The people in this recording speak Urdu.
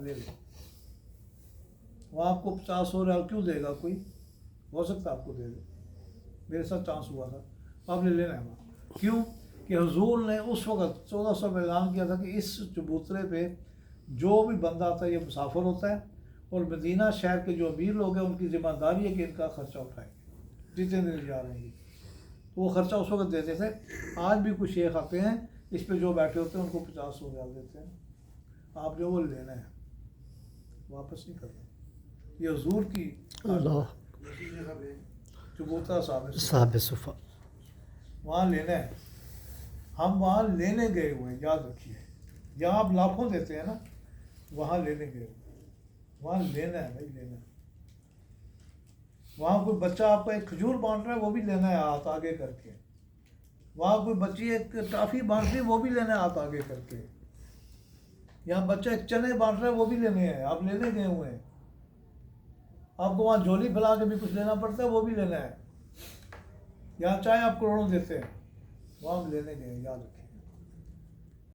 لے لیں. وہاں آپ کو 50 ریال کیوں دے گا کوئی؟ ہو سکتا آپ کو دے دے. میرے ساتھ چانس ہوا تھا. آپ نے لینا ہے وہاں. کیوں کہ حضور نے اس وقت 1400 میں اعلان کیا تھا کہ اس چبوترے پہ جو بھی بندہ آتا ہے یہ مسافر ہوتا ہے، اور مدینہ شہر کے جو امیر لوگ ہیں ان کی ذمہ داری ہے کہ ان کا خرچہ اٹھائیں گے جتنے دن جا رہے ہیں. تو وہ خرچہ اس وقت دیتے تھے. آج بھی کچھ شیخ آتے ہیں اس پہ جو بیٹھے ہوتے ہیں ان کو 50 ریال دیتے ہیں. آپ جو وہ لینا ہے واپس نہیں کرنا. یہ حضور کی چبوترا صاحب صفا وہاں لینا ہے. ہم وہاں لینے گئے ہوئے ہیں، یاد رکھیے. جہاں آپ لاکھوں دیتے ہیں نا وہاں لینے گئے ہوئے. وہاں لینا ہے بھائی، لینا ہے. وہاں کوئی بچہ آپ کو ایک کھجور بانٹ رہا ہے وہ بھی لینا ہے ہاتھ آگے کر کے. وہاں کوئی بچی ایک ٹافی بانٹ رہی ہے وہ بھی لینا ہے ہاتھ آگے کر کے. یہاں بچہ ایک چنے بانٹ رہا ہے وہ بھی لینے ہیں. آپ لینے گئے ہوئے ہیں. آپ کو وہاں جھولی پھیلا کے بھی کچھ لینا پڑتا ہے وہ بھی لینا ہے. یہاں چاہے آپ کروڑوں دیتے ہیں وہاں ہم لینے گئے ہیں، یاد رکھیں.